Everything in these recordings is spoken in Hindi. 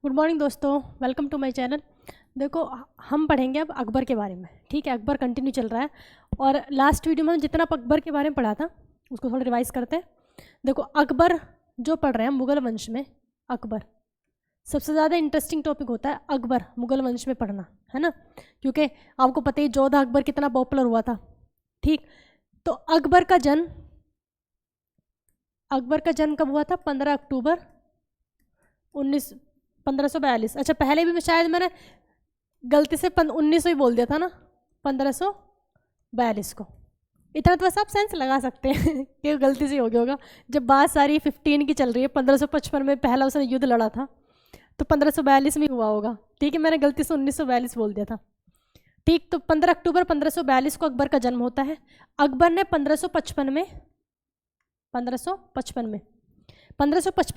गुड मॉर्निंग दोस्तों, वेलकम टू माय चैनल। देखो, हम पढ़ेंगे अब अकबर के बारे में। ठीक है, अकबर कंटिन्यू चल रहा है और लास्ट वीडियो में जितना अकबर के बारे में पढ़ा था उसको थोड़ा रिवाइज करते हैं। देखो, अकबर जो पढ़ रहे हैं मुग़ल वंश में, अकबर सबसे ज़्यादा इंटरेस्टिंग टॉपिक होता है अकबर मुग़ल वंश में पढ़ना, है ना, क्योंकि आपको पता ही जोधा अकबर कितना पॉपुलर हुआ था। ठीक, तो अकबर का जन्म कब हुआ था? 15 अक्टूबर 1542। अच्छा, पहले भी शायद मैंने गलती से 1900 ही बोल दिया था ना, 1542 को। इतना तो बस आप सेंस लगा सकते हैं कि गलती से हो गया होगा। जब बात सारी 15 की चल रही है, 1555 में पहला उसने युद्ध लड़ा था, तो 1542 में हुआ होगा। ठीक है, मैंने गलती से 1942 बोल दिया था। ठीक, तो 15 अक्टूबर 1542 को अकबर का जन्म होता है। अकबर ने 1555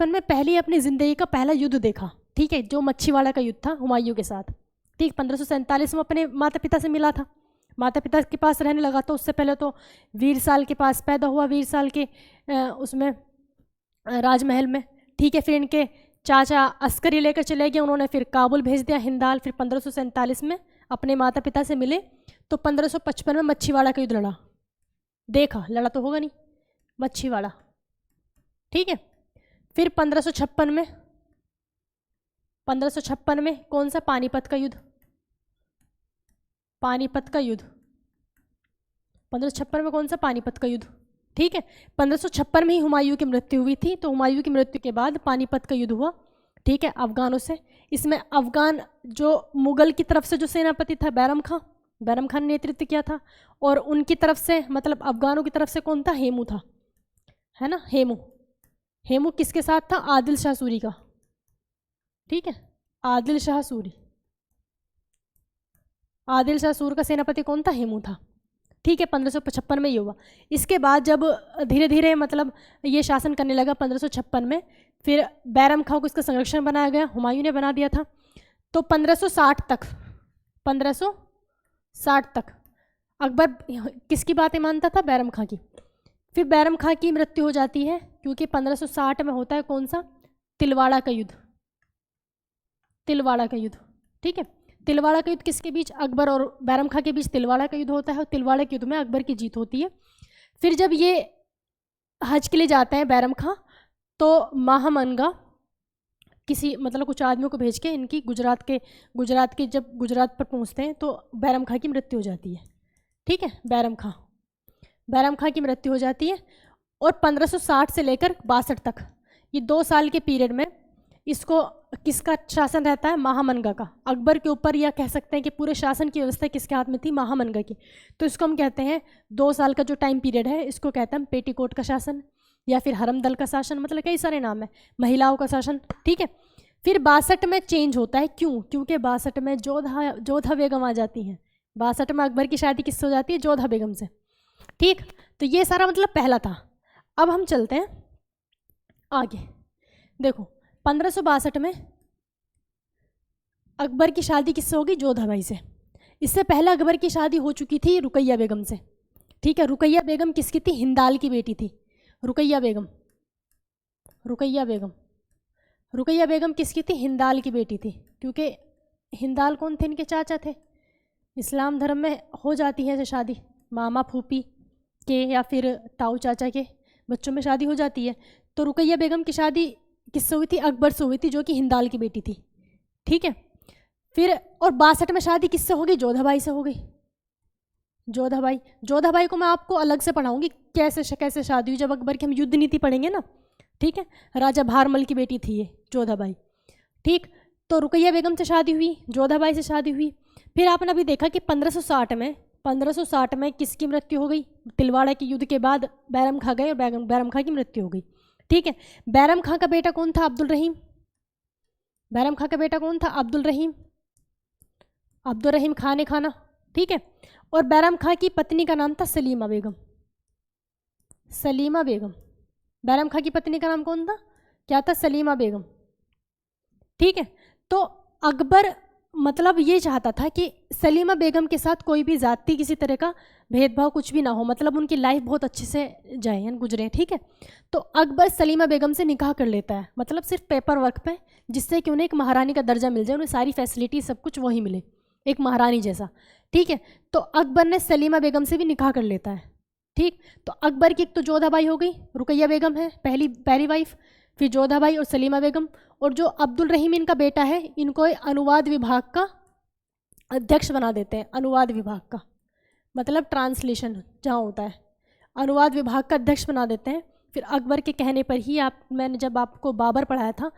में पहली अपनी ज़िंदगी का पहला युद्ध देखा। ठीक है, जो मच्छीवाड़ा का युद्ध था हुमायूं के साथ। ठीक, 1547 में अपने माता पिता से मिला था, माता पिता के पास रहने लगा। तो उससे पहले तो वीरसाल के पास पैदा हुआ, वीरसाल के उसमें राजमहल में। ठीक है, फिर इनके चाचा अस्करी लेकर चले गए, उन्होंने फिर काबुल भेज दिया, हिंदाल। फिर 1547 में अपने माता पिता से मिले, तो 1555 में मच्छीवाड़ा का युद्ध लड़ा। देखा, लड़ा तो होगा नहीं, मच्छीवाड़ा। ठीक है, फिर 1556 में कौन सा? पानीपत का युद्ध। 1556 में कौन सा? पानीपत का युद्ध। ठीक है, 1556 में ही हुमायूं की मृत्यु हुई थी, तो हुमायूं की मृत्यु के बाद पानीपत का युद्ध हुआ। ठीक है, अफगानों से। इसमें अफगान जो मुगल की तरफ से जो सेनापति था बैरम खान ने नेतृत्व किया था, और उनकी तरफ से मतलब अफगानों की तरफ से कौन था? हेमू था, है ना। हेमू किसके साथ था? आदिल शाह सूरी का। ठीक है, आदिल शाह सूर का सेनापति कौन था? हेमू था। ठीक है, 1555 में ये हुआ। इसके बाद जब धीरे धीरे मतलब ये शासन करने लगा 1556 में, फिर बैरम खां को इसका संरक्षण बनाया गया, हुमायूं ने बना दिया था। तो 1560 तक अकबर किसकी बातें मानता था? बैरम खां की। फिर बैरम खां की मृत्यु हो जाती है, क्योंकि 1560 में होता है कौन सा? तिलवाड़ा का युद्ध। ठीक है, तिलवाड़ा का युद्ध किसके बीच? अकबर और बैरम खां के बीच तिलवाड़ा का युद्ध होता है, और तिलवाड़ा के युद्ध में अकबर की जीत होती है। फिर जब ये हज के लिए जाते हैं बैरम खां, तो महामनगा किसी मतलब कुछ आदमियों को भेज के इनकी गुजरात के जब गुजरात पर पहुंचते हैं, तो बैरम खां की मृत्यु हो जाती है। ठीक है, बैरम खां की मृत्यु हो जाती है। और 1560 से लेकर 62 तक, ये 2 साल के पीरियड में इसको किसका शासन रहता है? महामनगा का। अकबर के ऊपर या कह सकते हैं कि पूरे शासन की व्यवस्था किसके हाथ में थी? महामनगा की। तो इसको हम कहते हैं 2 साल का जो टाइम पीरियड है, इसको कहते हैं पेटीकोट का शासन, या फिर हरमदल का शासन, मतलब कई सारे नाम है, महिलाओं का शासन। ठीक है, फिर 62 में चेंज होता है। क्यों? क्योंकि 62 में जोधा बेगम आ जाती हैं। 62 में अकबर की शादी किससे हो जाती है? जोधा बेगम से। ठीक, तो ये सारा मतलब पहला था। अब हम चलते हैं आगे। देखो, 1562 में अकबर की शादी किससे होगी? जोधा बाई से। इससे पहले अकबर की शादी हो चुकी थी रुकैया बेगम से। ठीक है, रुकैया बेगम किसकी थी? हिंदाल की बेटी थी। रुकैया बेगम किसकी थी? हिंदाल की बेटी थी, क्योंकि हिंदाल कौन थे? इनके चाचा थे। इस्लाम धर्म में हो जाती है शादी, मामा फूफी के या फिर ताऊ चाचा के बच्चों में शादी हो जाती है। तो रुकैया बेगम की शादी किससे हुई थी? अकबर से हुई थी, जो कि हिंदाल की बेटी थी। ठीक है, फिर और 62 में शादी किससे होगी? जोधाबाई से हो गई। जोधाबाई को मैं आपको अलग से पढ़ाऊंगी कैसे शादी हुई, जब अकबर की हम युद्ध नीति पढ़ेंगे ना। ठीक है, राजा भारमल की बेटी थी ये जोधाबाई। ठीक, तो रुकैया बेगम से शादी हुई, जोधाबाई से शादी हुई। फिर आपने अभी देखा कि 1560 में किसकी मृत्यु हो गई? तिलवाड़ा के युद्ध के बाद बैरम खां गए और बैरम खां की मृत्यु हो गई। ठीक है, बैरम खां का बेटा कौन था? अब्दुल रहीम खान ए खाना। ठीक है, और बैरम खां की पत्नी का नाम था सलीमा बेगम। बैरम खां की पत्नी का नाम कौन था? क्या था? सलीमा बेगम। ठीक है, तो अकबर मतलब ये चाहता था कि सलीमा बेगम के साथ कोई भी ज़ाती किसी तरह का भेदभाव कुछ भी ना हो, मतलब उनकी लाइफ बहुत अच्छे से जाए यानी गुजरे, ठीक है। तो अकबर सलीमा बेगम से निकाह कर लेता है, मतलब सिर्फ पेपर वर्क पे, जिससे कि उन्हें एक महारानी का दर्जा मिल जाए, उन्हें सारी फैसिलिटी सब कुछ वही मिले, एक महारानी जैसा, ठीक है। तो अकबर ने सलीमा बेगम से भी निकाह कर लेता है, ठीक। तो अकबर की एक तो जोधाबाई हो गई, रुकैया बेगम है पहली वाइफ, फिर जोधाबाई और सलीमा बेगम, और जो अब्दुल रहीम इनका बेटा है, इनको अनुवाद विभाग का अध्यक्ष बना देते हैं। अनुवाद विभाग का मतलब ट्रांसलेशन जहाँ होता है, अनुवाद विभाग का अध्यक्ष बना देते हैं। फिर अकबर के कहने पर ही मैंने जब आपको बाबर पढ़ाया था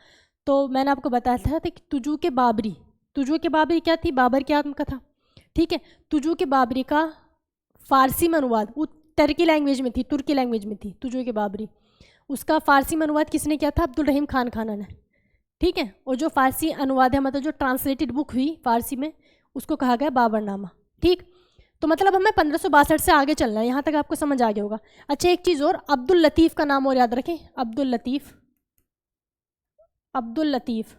तो मैंने आपको बताया था कि तुजू के बाबरी क्या थी, बाबर की आत्मकथा, ठीक है। तुजू के बाबरी का फारसी में अनुवाद, वो तुर्की लैंग्वेज में थी तुजू के बाबरी, उसका फारसी में अनुवाद किसने किया था? अब्दुल रहीम खान खाना ने, ठीक है। और जो फारसी अनुवाद है, मतलब जो ट्रांसलेटेड बुक हुई फारसी में, उसको कहा गया बाबरनामा, ठीक। तो मतलब हमें 1562 से आगे चलना है, यहाँ तक आपको समझ आ गया होगा। अच्छा एक चीज़ और, अब्दुल लतीफ़ का नाम और याद रखें, अब्दुल लतीफ़,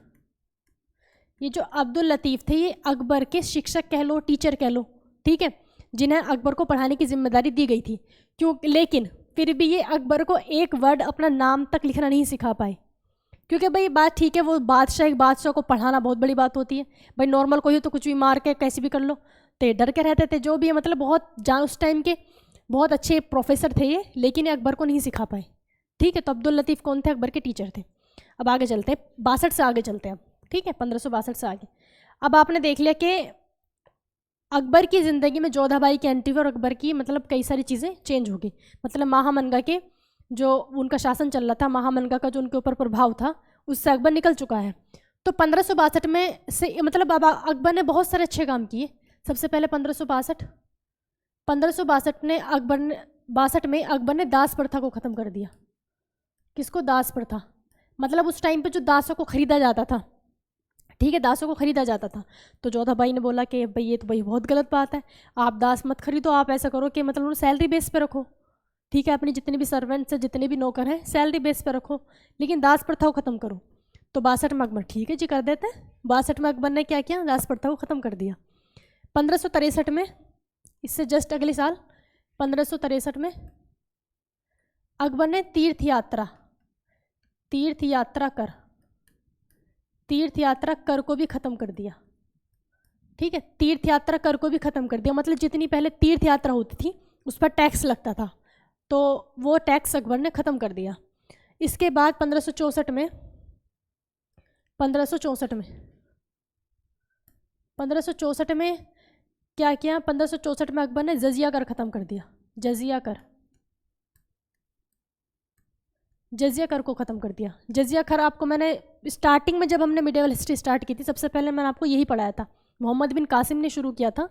ये जो अब्दुल लतीफ़ थे ये अकबर के शिक्षक कह लो, टीचर कह लो, ठीक है, जिन्हें अकबर को पढ़ाने की जिम्मेदारी दी गई थी। क्यों? लेकिन फिर भी ये अकबर को एक वर्ड अपना नाम तक लिखना नहीं सिखा पाए, क्योंकि भाई बात ठीक है, वो एक बादशाह को पढ़ाना बहुत बड़ी बात होती है भाई, नॉर्मल कोई हो तो कुछ भी मार के कैसे भी कर लो, तो डर के रहते थे जो भी है, मतलब बहुत उस टाइम के बहुत अच्छे प्रोफेसर थे ये, लेकिन ये अकबर को नहीं सिखा पाए, ठीक है। तो अब्दुल लतीफ़ कौन थे? अकबर के टीचर थे। अब आगे चलते हैं, 62 से आगे चलते हैं अब, ठीक है, 1562 से आगे। अब आपने देख लिया कि अकबर की ज़िंदगी में जोधाबाई की एंट्री और अकबर की मतलब कई सारी चीज़ें चेंज हो गई, मतलब महामनगा के जो उनका शासन चल रहा था, महामनगा का जो उनके ऊपर प्रभाव था, उससे अकबर निकल चुका है। तो 1562 में से मतलब अब अकबर ने बहुत सारे अच्छे काम किए। सबसे पहले 1562 में अकबर ने दास प्रथा को ख़त्म कर दिया। किसको? दास प्रथा, मतलब उस टाइम पे जो दासों को ख़रीदा जाता था, ठीक है, दासों को ख़रीदा जाता था। तो जोधाबाई ने बोला कि भाई ये तो भाई बहुत गलत बात है, आप दास मत खरीदो, आप ऐसा करो कि मतलब उन्हें सैलरी बेस पे रखो, ठीक है, अपनी जितने भी सर्वेंट्स हैं, जितने भी नौकर हैं, सैलरी बेस पे रखो, लेकिन दास प्रथा को ख़त्म करो। तो 62 में अकबर ठीक है जी कर देते हैं। 62 में अकबर ने क्या किया? दास प्रथा को ख़त्म कर दिया। 1563 में, इससे जस्ट अगले साल 1563 में अकबर ने तीर्थ यात्रा कर को भी ख़त्म कर दिया, ठीक है। तीर्थ यात्रा कर को भी ख़त्म कर दिया, मतलब जितनी पहले तीर्थ यात्रा होती थी उस पर टैक्स लगता था, तो वो टैक्स अकबर ने ख़त्म कर दिया। इसके बाद 1564 में 1564 में क्या किया? 1564 में अकबर ने जजिया कर ख़त्म कर दिया। जजिया कर को ख़त्म कर दिया। जजिया कर आपको मैंने स्टार्टिंग में जब हमने मिडिवल हिस्ट्री स्टार्ट की थी, सबसे पहले मैंने आपको यही पढ़ाया था, मोहम्मद बिन कासिम ने शुरू किया था,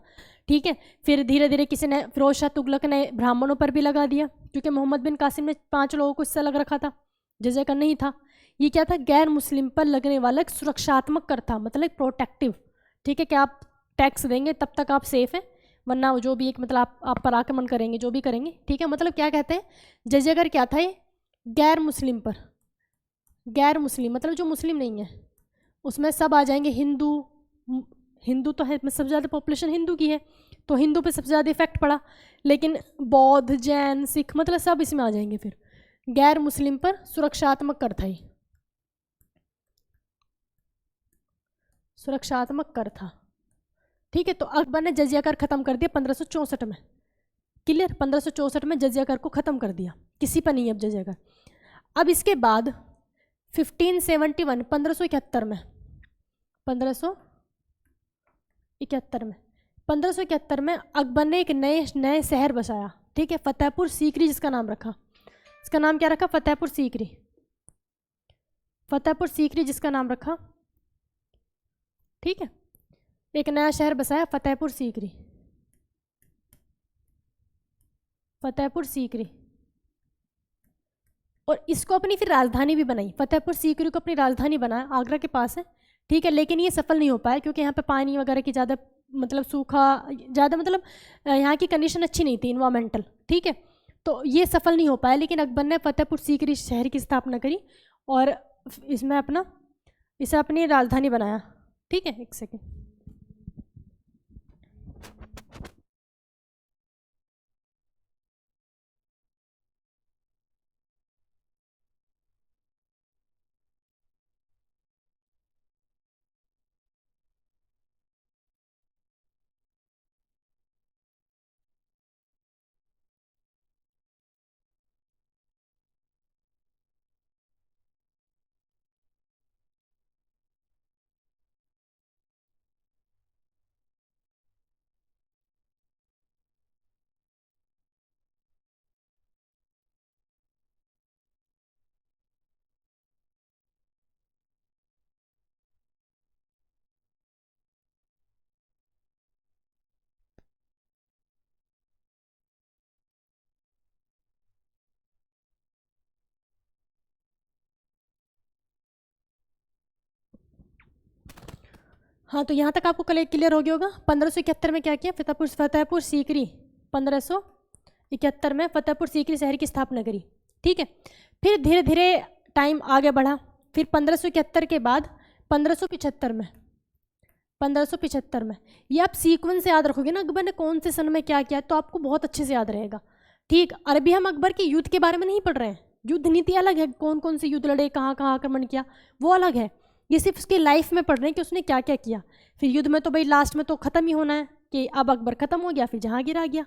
ठीक है। फिर धीरे धीरे किसी ने, फिरोज शाह तुगलक ने ब्राह्मणों पर भी लगा दिया, क्योंकि मोहम्मद बिन कासिम ने 5 लोगों को इससे लग रखा था, जजिया कर नहीं था। ये क्या था? गैर मुस्लिम पर लगने वाला एक सुरक्षात्मक कर था, मतलब एक प्रोटेक्टिव, ठीक है, कि आप टैक्स देंगे तब तक आप सेफ हैं, वरना जो भी एक मतलब आप पर आक्रमण करेंगे, जो भी करेंगे, ठीक है। मतलब क्या कहते हैं, जजिया कर क्या था? ये गैर मुस्लिम मतलब जो मुस्लिम नहीं है, उसमें सब आ जाएंगे, हिंदू तो है, सबसे ज़्यादा पॉपुलेशन हिंदू की है, तो हिंदू पे सबसे ज़्यादा इफेक्ट पड़ा, लेकिन बौद्ध, जैन, सिख मतलब सब इसमें आ जाएंगे। फिर गैर मुस्लिम पर सुरक्षात्मक कर था, ठीक है। तो अकबर ने जजिया कर ख़त्म कर दिया 1564 में, क्लियर। 1564 में जजिया कर को ख़त्म कर दिया, किसी पर नहीं अब जजिया कर। अब इसके बाद 1571 1571 में अकबर ने एक नए शहर बसाया, ठीक है, फतेहपुर सीकरी, जिसका नाम रखा, इसका नाम क्या रखा? फतेहपुर सीकरी जिसका नाम रखा, ठीक है। एक नया शहर बसाया फतेहपुर सीकरी, और इसको अपनी फिर राजधानी भी बनाई। फतेहपुर सीकरी को अपनी राजधानी बनाया, आगरा के पास है, ठीक है, लेकिन ये सफल नहीं हो पाया, क्योंकि यहाँ पे पानी वगैरह की ज़्यादा मतलब सूखा ज़्यादा, मतलब यहाँ की कंडीशन अच्छी नहीं थी इन्वायरमेंटल, ठीक है, तो ये सफल नहीं हो पाया। लेकिन अकबर ने फतेहपुर सीकरी शहर की स्थापना करी और इसे अपनी राजधानी बनाया, ठीक है। एक सेकेंड, हाँ, तो यहाँ तक आपको क्लियर हो गया होगा। 1571 में क्या किया, फतेहपुर सीकरी 1571 में फतेहपुर सीकरी शहर की स्थापना करी। ठीक है, फिर धीरे धीरे टाइम आगे बढ़ा। फिर 1571 के बाद 1575 में ये आप सीक्वेंस से याद रखोगे ना, अकबर ने कौन से सन में क्या किया, तो आपको बहुत अच्छे से याद रहेगा। ठीक, अरबी हम अकबर के युद्ध के बारे में नहीं पढ़ रहे हैं, युद्ध नीति अलग है, कौन कौन से युद्ध लड़े, कहाँ कहाँ आक्रमण किया, वो अलग है। ये सिर्फ उसकी लाइफ में पढ़ रहे हैं कि उसने क्या क्या किया। फिर युद्ध में तो भाई लास्ट में तो ख़त्म ही होना है कि अब अकबर ख़त्म हो गया, फिर जहांगीर आ गया,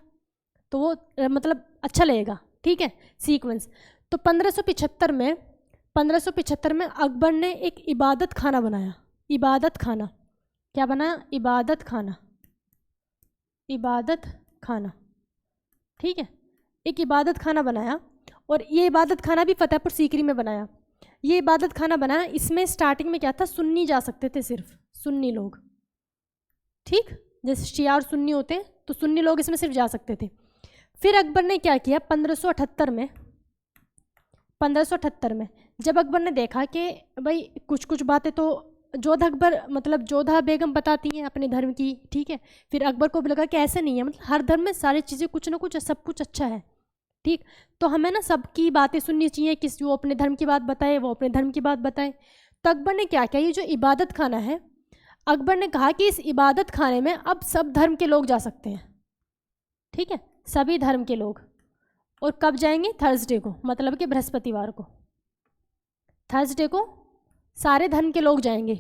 तो वो मतलब अच्छा लगेगा। ठीक है, सीक्वेंस। तो 1575 में अकबर ने एक इबादत खाना बनाया। इबादत खाना क्या बनाया, इबादत खाना। ठीक है, एक इबादत खाना बनाया, और ये इबादत खाना भी फतेहपुर सीकरी में बनाया। ये इबादत खाना बनाया, इसमें स्टार्टिंग में क्या था, सुन्नी जा सकते थे, सिर्फ सुन्नी लोग। ठीक, जैसे शिया और सुन्नी होते हैं, तो सुन्नी लोग इसमें सिर्फ जा सकते थे। फिर अकबर ने क्या किया, 1578 में जब अकबर ने देखा कि भाई कुछ बातें तो जोधा बेगम बताती हैं अपने धर्म की। ठीक है, फिर अकबर को भी लगा कि ऐसे नहीं है, मतलब हर धर्म में सारी चीज़ें कुछ ना कुछ सब कुछ अच्छा है। ठीक, तो हमें ना सबकी बातें सुननी चाहिए, किस वो अपने धर्म की बात बताए, वो अपने धर्म की बात बताए। तो अकबर ने क्या किया, ये जो इबादत खाना है, अकबर ने कहा कि इस इबादत खाने में अब सब धर्म के लोग जा सकते हैं। ठीक है, सभी धर्म के लोग। और कब जाएंगे, थर्सडे को, मतलब कि बृहस्पतिवार को, थर्सडे को सारे धर्म के लोग जाएंगे।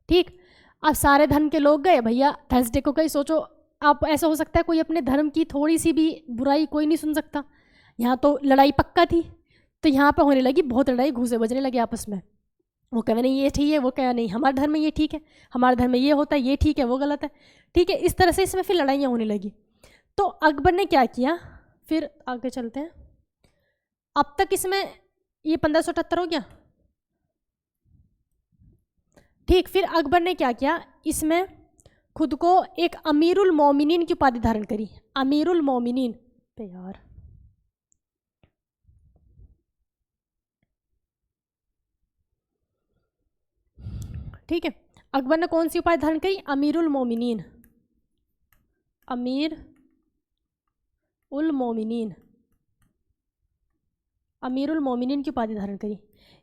ठीक, अब सारे धर्म के लोग गए भैया, थर्सडे को गए। सोचो आप, ऐसा हो सकता है कोई अपने धर्म की थोड़ी सी भी बुराई कोई नहीं सुन सकता। यहाँ तो लड़ाई पक्का थी, तो यहाँ पर होने लगी बहुत लड़ाई, घूसे बजने लगे आपस में। वो कहे नहीं ये ठीक है, वो कहे नहीं हमारे धर्म में ये ठीक है, हमारे धर्म में ये होता है, ये ठीक है, वो गलत है। ठीक है, इस तरह से इसमें फिर लड़ाइयाँ होने लगी। तो अकबर ने क्या किया, फिर आगे चलते हैं। अब तक इसमें ये 1578 हो गया। ठीक, फिर अकबर ने क्या किया, इसमें खुद को एक अमीरुल मोमिनीन की उपाधि धारण करी। अमीरुल मोमिनीन पे यार, ठीक है, अकबर ने कौन सी उपाधि धारण करी, अमीरुल मोमिनीन। अमीर उल मोमिनीन, अमीरुल मोमिनीन की उपाधि धारण करी।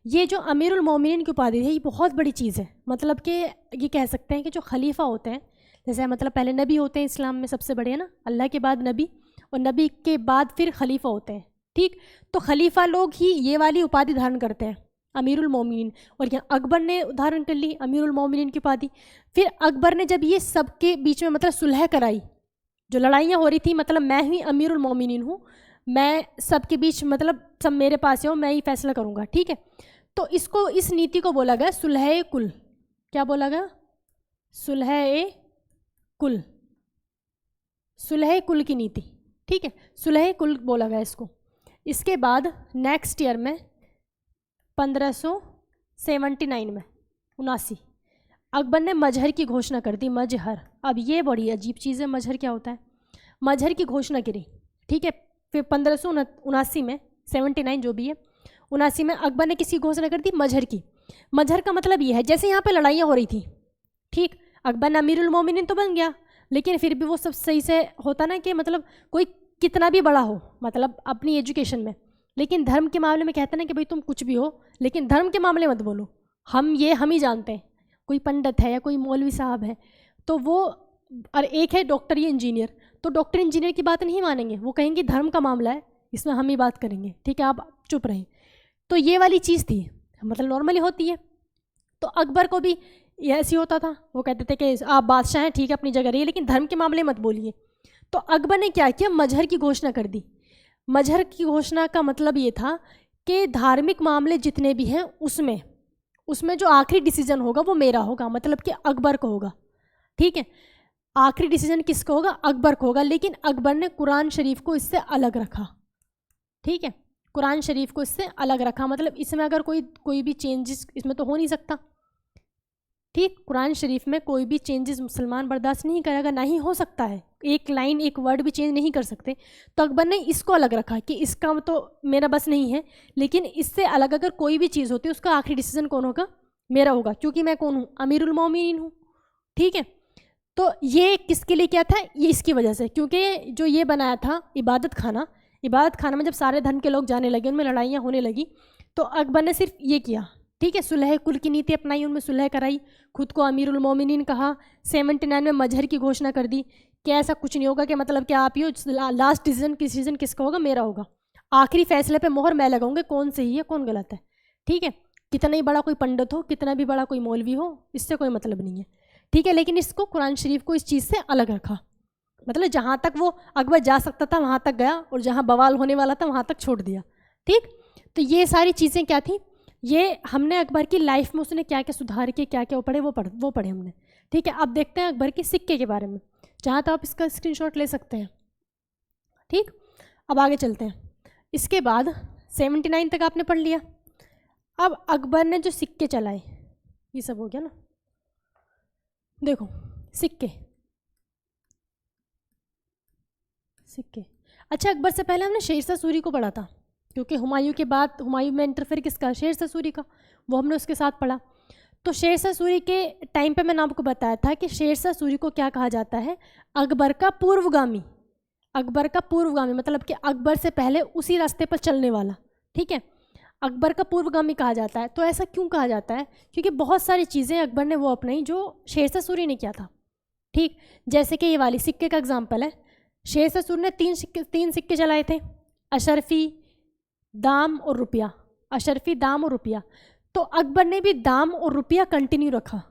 ये जो अमीरुल मोमिनीन की उपाधि है, ये बहुत बड़ी चीज़ है। मतलब कि ये कह सकते हैं कि जो खलीफा होते हैं, जैसे मतलब पहले नबी होते हैं इस्लाम में सबसे बड़े, है ना, अल्लाह के बाद नबी, और नबी के बाद फिर खलीफा होते हैं। ठीक, तो खलीफा लोग ही ये वाली उपाधि धारण करते हैं, अमीरुल मोमिनीन। और यहाँ अकबर ने धारण कर ली अमीरुल मोमिनीन की उपाधि। फिर अकबर ने जब ये सबके बीच में मतलब सुलह कराई, जो लड़ाइयाँ हो रही थी, मतलब मैं ही अमीरुल मोमिनीन हूँ, मैं सबके बीच मतलब सब मेरे पास हो, मैं ही फैसला करूँगा। ठीक है, तो इसको, इस नीति को बोला गया सुलह कुल। क्या बोला गया, सुलह कुल, सुलह कुल की नीति। ठीक है, सुलह कुल बोला गया इसको। इसके बाद नेक्स्ट ईयर में 1579 में 79 अकबर ने मजहर की घोषणा कर दी। मजहर, अब ये बड़ी अजीब चीज़ है, मजहर क्या होता है, मजहर की घोषणा करी। ठीक है, फिर 1579 में 79 जो भी है, 79 में अकबर ने किसकी घोषणा कर दी, मजहर की। मजहर का मतलब ये है, जैसे यहाँ पे लड़ाइयाँ हो रही थी, ठीक, अकबर ने अमीरुल मोमिनीन तो बन गया, लेकिन फिर भी वो सब सही से होता ना कि मतलब कोई कितना भी बड़ा हो, मतलब अपनी एजुकेशन में, लेकिन धर्म के मामले में कहते ना कि भाई तुम कुछ भी हो, लेकिन धर्म के मामले मत बोलो, हम ही जानते हैं। कोई पंडित है या कोई मौलवी साहब है, तो वो, और एक है डॉक्टर या इंजीनियर, तो डॉक्टर इंजीनियर की बात नहीं मानेंगे, वो कहेंगे धर्म का मामला है, इसमें हम ही बात करेंगे, ठीक है, आप चुप रहें। तो ये वाली चीज़ थी, मतलब नॉर्मली होती है। तो अकबर को भी ये ऐसी होता था, वो कहते थे कि आप बादशाह हैं, ठीक है, अपनी जगह रहिए, लेकिन धर्म के मामले मत बोलिए। तो अकबर ने क्या किया, मजहर की घोषणा कर दी। मजहर की घोषणा का मतलब ये था कि धार्मिक मामले जितने भी हैं उसमें जो आखिरी डिसीजन होगा वो मेरा होगा, मतलब कि अकबर को होगा। ठीक है, आखिरी डिसीजन किसका होगा, अकबर को होगा। लेकिन अकबर ने कुरान शरीफ को इससे अलग रखा। ठीक है, कुरान शरीफ को इससे अलग रखा, मतलब इसमें अगर कोई भी चेंजेस इसमें तो हो नहीं सकता। ठीक, कुरान शरीफ में कोई भी चेंजेस मुसलमान बर्दाश्त नहीं करेगा, ना ही हो सकता है, एक लाइन एक वर्ड भी चेंज नहीं कर सकते। तो अकबर ने इसको अलग रखा कि इसका तो मेरा बस नहीं है, लेकिन इससे अलग अगर कोई भी चीज़ होती है उसका आखिरी डिसीजन कौन होगा, मेरा होगा, क्योंकि मैं कौन हूँ, अमीरुल मोमिनीन हूँ। ठीक है। तो ये किसके लिए किया था, ये इसकी वजह से, क्योंकि जो ये बनाया था इबादत खाना में जब सारे धर्म के लोग जाने लगे, उनमें लड़ाइयाँ होने लगी, तो अकबर ने सिर्फ ये किया, ठीक है, सुलह कुल की नीति अपनाई, उनमें सुलह कराई, खुद को अमीरुल मोमिनीन कहा, 79 में मजहर की घोषणा कर दी कि ऐसा कुछ नहीं होगा कि मतलब कि आप ही लास्ट डिसीजन किसका होगा, मेरा होगा, आखिरी फैसले पे मोहर मैं लगाऊंगी, कौन सही है कौन गलत है, ठीक है। कितना ही बड़ा कोई पंडित हो, कितना भी बड़ा कोई मौलवी हो, इससे कोई मतलब नहीं है, ठीक है। लेकिन इसको कुरान शरीफ को इस चीज़ से अलग रखा, मतलब जहाँ तक वो अकबर जा सकता था वहाँ तक गया, और जहाँ बवाल होने वाला था वहाँ तक छोड़ दिया, ठीक। तो ये सारी चीज़ें क्या थी, ये हमने अकबर की लाइफ में उसने क्या क्या सुधार किए, क्या क्या वो पढ़े हमने, ठीक है। अब देखते हैं अकबर के सिक्के के बारे में, चाहे तो आप इसका स्क्रीनशॉट ले सकते हैं, ठीक। अब आगे चलते हैं। इसके बाद 79 तक आपने पढ़ लिया। अब अकबर ने जो सिक्के चलाए, ये सब हो गया ना, देखो सिक्के। अच्छा, अकबर से पहले हमने शेरशाह सूरी को पढ़ा था, क्योंकि हुमायूं के बाद हुमायूं में इंटरफेयर किसका, शेरशाह सूरी का, वो हमने उसके साथ पढ़ा। तो शेरशाह सूरी के टाइम पे मैंने आपको बताया था कि शेरशाह सूरी को क्या कहा जाता है, अकबर का पूर्वगामी, मतलब कि अकबर से पहले उसी रास्ते पर चलने वाला, ठीक है, अकबर का पूर्वगामी कहा जाता है। तो ऐसा क्यों कहा जाता है, क्योंकि बहुत सारी चीज़ें अकबर ने वो अपनाई जो शेरशाह सूरी ने किया था, ठीक। जैसे कि ये वाली सिक्के का एग्जाम्पल है, शेरशाह सूरी ने तीन सिक्के चलाए थे, अशरफी, दाम और रुपया, अशरफी, दाम और रुपया। तो अकबर ने भी दाम और रुपया कंटिन्यू रखा,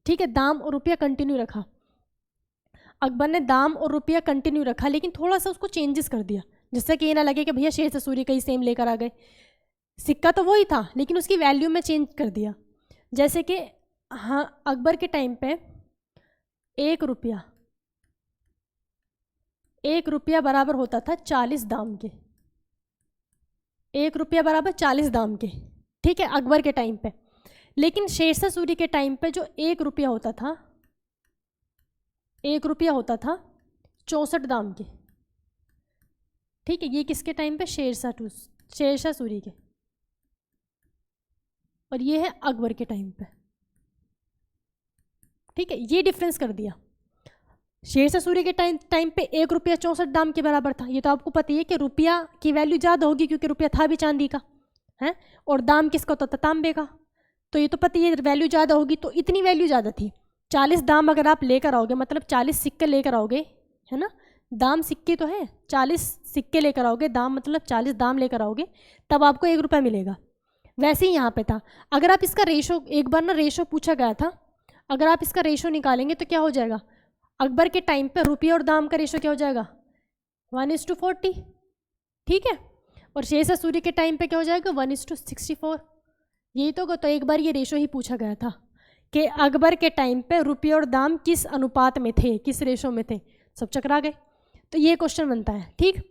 ठीक है, दाम और रुपया कंटिन्यू रखा, अकबर ने दाम और रुपया कंटिन्यू रखा, लेकिन थोड़ा सा उसको चेंजेस कर दिया, जिससे कि ये ना लगे कि भैया शेरशाह सूरी का ही सेम लेकर आ गए, सिक्का तो वही था लेकिन उसकी वैल्यू में चेंज कर दिया। जैसे कि हाँ, अकबर के टाइम पे 1 रुपया बराबर होता था 40 दाम के, 1 रुपया बराबर 40 दाम के, ठीक है, अकबर के टाइम पे। लेकिन शेरशाह सूरी के टाइम पे जो 1 रुपया होता था, 64 दाम के, ठीक है। ये किसके टाइम पे, शेरशाह सूरी के, और ये है अकबर के टाइम पे, ठीक है। ये डिफरेंस कर दिया। शेरशाह सूरी के टाइम पे 1 रुपया 64 दाम के बराबर था। ये तो आपको पता ही है कि रुपया की वैल्यू ज़्यादा होगी, क्योंकि रुपया था भी चांदी का है, और दाम किसका होता था, तांबे का। तो ये तो पता ही है वैल्यू ज़्यादा होगी, तो इतनी वैल्यू ज़्यादा थी। 40 दाम अगर आप लेकर आओगे, मतलब 40 सिक्के लेकर आओगे, है ना, दाम सिक्के तो है, 40 सिक्के लेकर आओगे, दाम मतलब 40 दाम लेकर आओगे, तब आपको 1 रुपया मिलेगा। वैसे ही यहाँ पे था। अगर आप इसका रेशो, एक बार ना रेशो पूछा गया था, अगर आप इसका रेशो निकालेंगे तो क्या हो जाएगा, अकबर के टाइम पे रुपया और दाम का रेशो क्या हो जाएगा, 1:40, ठीक है। और शेरशाह सूरी के टाइम पे क्या हो जाएगा, 1:64, यही तो होगा। तो एक बार ये रेशो ही पूछा गया था कि अकबर के टाइम पे रुपया और दाम किस अनुपात में थे, किस रेशो में थे, सब चकरा गए। तो ये क्वेश्चन बनता है, ठीक।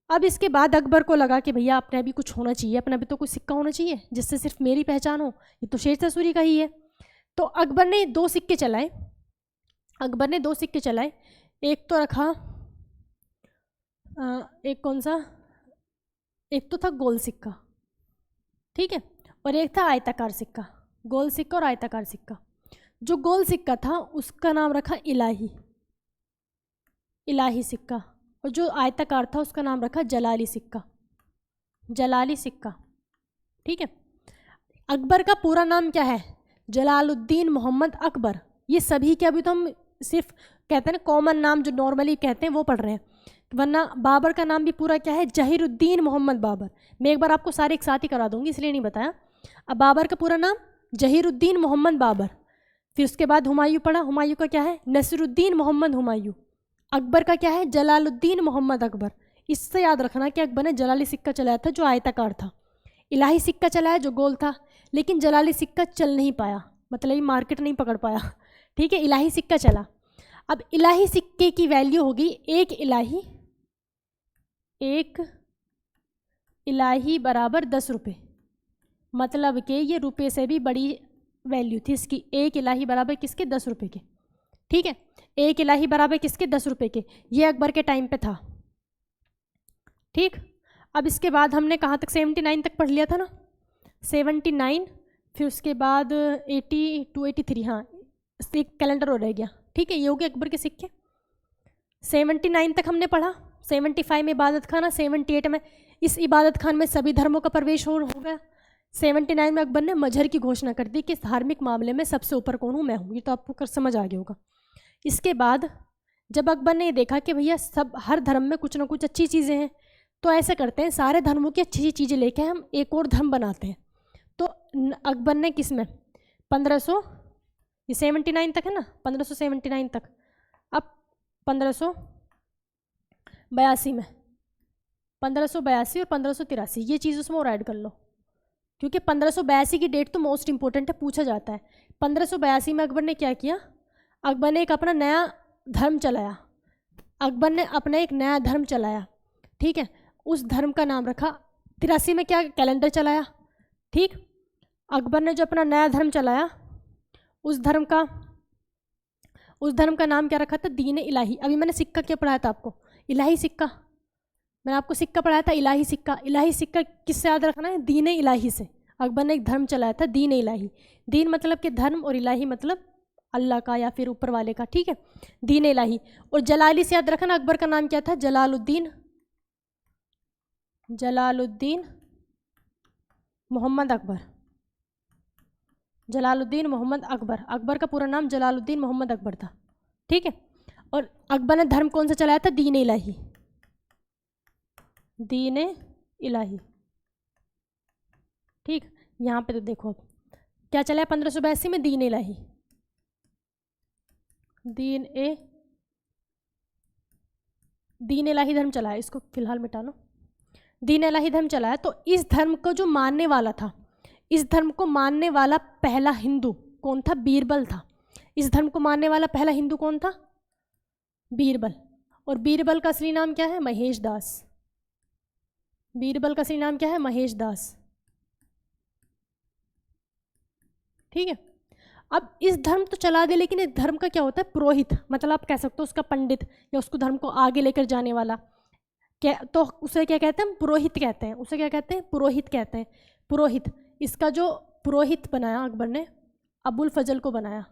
अब इसके बाद अकबर को लगा कि भैया अपने अभी कुछ होना चाहिए, अपने अभी तो कुछ सिक्का होना चाहिए जिससे सिर्फ मेरी पहचान हो, ये तो शेरशाह सूरी का ही है। तो अकबर ने 2 सिक्के चलाए, एक तो रखा, एक कौन सा, एक तो था गोल सिक्का, ठीक है, और एक था आयताकार सिक्का, गोल सिक्का और आयताकार सिक्का। जो गोल सिक्का था उसका नाम रखा इलाही सिक्का, और जो आयताकार था उसका नाम रखा जलाली सिक्का, ठीक है। अकबर का पूरा नाम क्या है, जलालुद्दीन मोहम्मद अकबर। ये सभी के अभी तो हम सिर्फ कहते हैं ना कॉमन नाम जो नॉर्मली कहते हैं वो पढ़ रहे हैं, वरना बाबर का नाम भी पूरा क्या है, जहीरुद्दीन मोहम्मद बाबर। मैं एक बार आपको सारे एक साथ ही करा दूंगी इसलिए नहीं बताया। अब बाबर का पूरा नाम जहीरुद्दीन मोहम्मद बाबर, फिर उसके बाद हुमायूं पढ़ा, हुमायूं का क्या है, नसीरुद्दीन मोहम्मद हुमायूं। अकबर का क्या है, जलालुद्दीन मोहम्मद अकबर। इससे याद रखना कि अकबर ने जलाली सिक्का चलाया था जो आयताकार था, इलाही सिक्का चलाया जो गोल था, लेकिन जलाली सिक्का चल नहीं पाया, मतलब ये मार्केट नहीं पकड़ पाया, ठीक है, इलाही सिक्का चला। अब इलाही सिक्के की वैल्यू होगी एक इलाही बराबर 10 रुपये, मतलब कि ये रुपये से भी बड़ी वैल्यू थी इसकी। एक इलाही बराबर किसके, 10 रुपये के, ठीक है, एक इलाही बराबर किसके, 10 रुपये के। ये अकबर के टाइम पे था, ठीक। अब इसके बाद हमने कहाँ तक, 79 तक पढ़ लिया था ना, 79, फिर उसके बाद 80 to 83, हाँ एक कैलेंडर हो रह गया, ठीक है, ये हो गए अकबर के सिक्के। 79 तक हमने पढ़ा। 75 में इबादत खाना, 78 में इस इबादत खान में सभी धर्मों का प्रवेश हो गया। 79 में अकबर ने मजहर की घोषणा कर दी कि धार्मिक मामले में सबसे ऊपर कौन हूँ, मैं हूँ। ये तो आपको समझ आ गया होगा। इसके बाद जब अकबर ने ये देखा कि भैया सब हर धर्म में कुछ ना कुछ अच्छी चीज़ें हैं, तो ऐसा करते हैं सारे धर्मों की अच्छी चीज़ें लेके हम एक और धर्म बनाते हैं। तो अकबर ने किस में 1500, ये 79 तक है ना, 1579 तक, अब 1582 में, 1582 और 1583 ये चीज़ उसमें और ऐड कर लो, क्योंकि 1582 की डेट तो मोस्ट इंपॉर्टेंट है, पूछा जाता है। 1582 में अकबर ने क्या किया, अकबर ने एक अपना नया धर्म चलाया। अकबर ने अपना एक नया धर्म चलाया, ठीक है। उस धर्म का नाम रखा, 83 में क्या कैलेंडर चलाया, ठीक। अकबर ने जो अपना नया धर्म चलाया उस धर्म का नाम क्या रखा था, दीन इलाही। अभी मैंने सिक्का क्या पढ़ाया था आपको, इलाही सिक्का। मैंने आपको सिक्का पढ़ाया था इलाही सिक्का। इलाही सिक्का किससे याद रखना है, दीन इलाही से। अकबर ने एक धर्म चलाया था दीन इलाही। दीन मतलब कि धर्म और इलाही मतलब अल्लाह का या फिर ऊपर वाले का, ठीक है, दीन इलाही। और जलाली से याद रखना, अकबर का नाम क्या था, जलालुद्दीन मोहम्मद अकबर। जलालुद्दीन मोहम्मद अकबर, अकबर का पूरा नाम जलालुद्दीन मोहम्मद अकबर था, ठीक है। और अकबर ने धर्म कौन सा चलाया था, दीन इलाही, दीन इलाही, ठीक। यहाँ पे तो देखो अब क्या चला है, 1582 में दीन इलाही, दीन इलाही धर्म चलाया। इसको फिलहाल मिटा लो। दीन इलाही धर्म चलाया। तो इस धर्म को जो मानने वाला था, इस धर्म को मानने वाला पहला हिंदू कौन था, बीरबल था। इस धर्म को मानने वाला पहला हिंदू कौन था, बीरबल। और बीरबल का असली नाम क्या है, महेश दास। बीरबल का असली नाम क्या है, महेश दास, ठीक है। अब इस धर्म तो चला दे, लेकिन इस धर्म का क्या होता है, पुरोहित, मतलब आप कह सकते हो उसका पंडित या उसको धर्म को आगे लेकर जाने वाला, क्या तो उसे क्या कहते हैं, पुरोहित कहते हैं। उसे क्या कहते हैं, पुरोहित कहते हैं। पुरोहित, इसका जो पुरोहित बनाया अकबर ने, अबुल फजल को बनाया।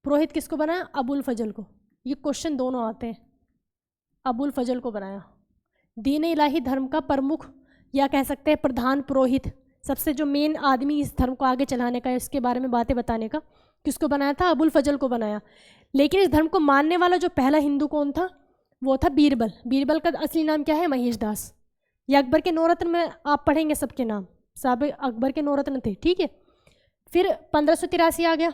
पुरोहित किसको बनाया, अबुल फजल को। ये क्वेश्चन दोनों आते हैं, अबुल फजल को बनाया। दीन इलाही धर्म का प्रमुख या कह सकते हैं प्रधान पुरोहित, सबसे जो मेन आदमी इस धर्म को आगे चलाने का, इसके बारे में बातें बताने का, किसको बनाया था, अबुल फजल को बनाया। लेकिन इस धर्म को मानने वाला जो पहला हिंदू कौन था, वो था बीरबल। बीरबल का असली नाम क्या है, महेश दास। ये अकबर के 9 रत्न में आप पढ़ेंगे सबके नाम, सब अकबर के 9 रत्न थे, ठीक है। फिर 1583 आ गया।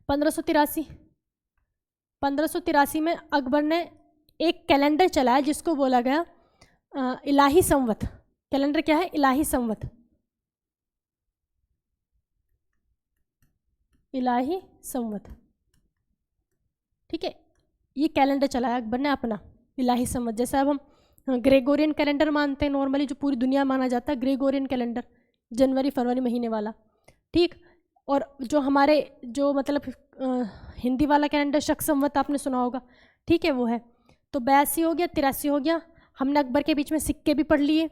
1583 में अकबर ने एक कैलेंडर चलाया जिसको बोला गया इलाही संवत। कैलेंडर क्या है, इलाही संवत, इलाही संवत, ठीक है। ये कैलेंडर चलाया अकबर ने अपना, इलाही संवत। जैसे अब हम ग्रेगोरियन कैलेंडर मानते हैं नॉर्मली, जो पूरी दुनिया माना जाता है, ग्रेगोरियन कैलेंडर जनवरी फरवरी महीने वाला, ठीक। और जो हमारे जो मतलब हिंदी वाला कैलेंडर शक संवत आपने सुना होगा, ठीक है, वो है। तो 82 हो गया, 83 हो गया। हमने अकबर के बीच में सिक्के भी पढ़ लिए।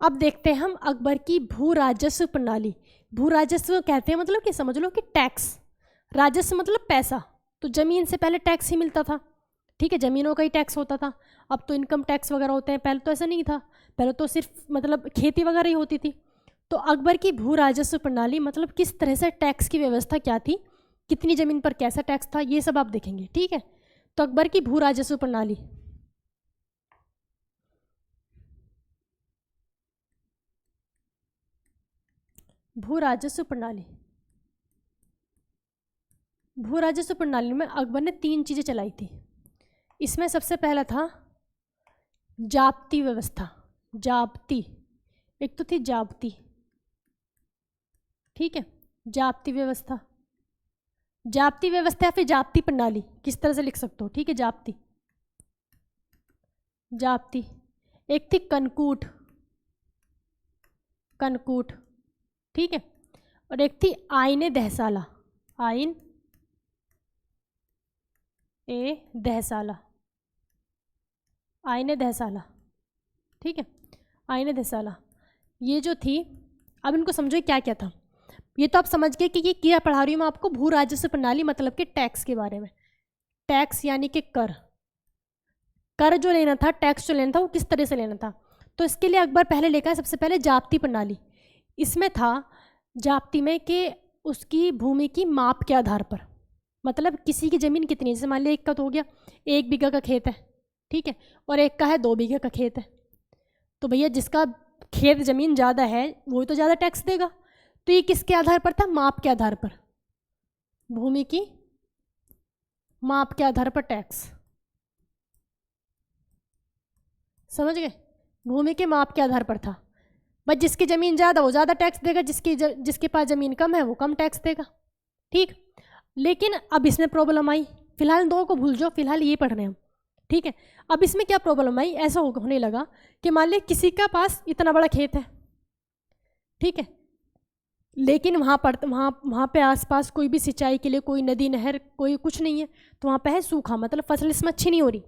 अब देखते हैं हम अकबर की भू राजस्व प्रणाली। भू राजस्व कहते हैं मतलब कि समझ लो कि टैक्स, राजस्व मतलब पैसा। तो ज़मीन से पहले टैक्स ही मिलता था, ठीक है, ज़मीनों का ही टैक्स होता था। अब तो इनकम टैक्स वगैरह होते हैं, पहले तो ऐसा नहीं था, पहले तो सिर्फ मतलब खेती वगैरह ही होती थी। तो अकबर की भू राजस्व प्रणाली मतलब किस तरह से टैक्स की व्यवस्था क्या थी, कितनी ज़मीन पर कैसा टैक्स था, ये सब आप देखेंगे, ठीक है। तो अकबर की भू राजस्व प्रणाली, भू राजस्व प्रणाली, भू राजस्व प्रणाली में अकबर ने 3 चीज़ें चलाई थी। इसमें सबसे पहला था जाब्ती व्यवस्था। जाब्ती, एक तो थी जाब्ती, ठीक है, जाब्ती व्यवस्था। जाब्ती व्यवस्था या फिर जाब्ती प्रणाली किस तरह से लिख सकते हो, ठीक है, जाब्ती, जाब्ती। एक थी कनकूट, कनकूट, ठीक है। और एक थी आईने दहसाला, आइन ए दहसाला, आईने दहसाला, ठीक है, आईने दहसाला। ये जो थी, अब इनको समझो क्या क्या था। ये तो आप समझ गए कि ये क्या पढ़ा रही हूँ मैं आपको, भू राजस्व प्रणाली मतलब कि टैक्स के बारे में। टैक्स यानी कि कर, कर जो लेना था, टैक्स जो लेना था वो किस तरह से लेना था। तो इसके लिए अकबर पहले लेकर आए सबसे पहले जाप्ती प्रणाली। इसमें था जाप्ती में कि उसकी भूमि की माप के आधार पर, मतलब किसी की ज़मीन कितनी है, जैसे मान लिया एक का तो हो गया 1 बीघा का खेत है, ठीक है, और एक का है 2 बीघे का खेत है, तो भैया जिसका खेत ज़मीन ज़्यादा है वो तो ज़्यादा टैक्स देगा। तो ये किसके आधार पर था, माप के आधार पर, भूमि की माप के आधार पर टैक्स, समझ गए, भूमि के माप के आधार पर था। बस जिसकी ज़मीन ज़्यादा वो ज़्यादा टैक्स देगा, जिसके पास ज़मीन कम है वो कम टैक्स देगा, ठीक। लेकिन अब इसमें प्रॉब्लम आई, फिलहाल 2 को भूल जाओ, फिलहाल ये पढ़ रहे हैं हम, ठीक है। अब इसमें क्या प्रॉब्लम आई, ऐसा होने लगा कि मान लीजिए किसी का पास इतना बड़ा खेत है, ठीक है, लेकिन वहाँ पे आसपास कोई भी सिंचाई के लिए कोई नदी नहर कोई कुछ नहीं है, तो वहाँ पे है सूखा, मतलब फसल इसमें अच्छी नहीं हो रही।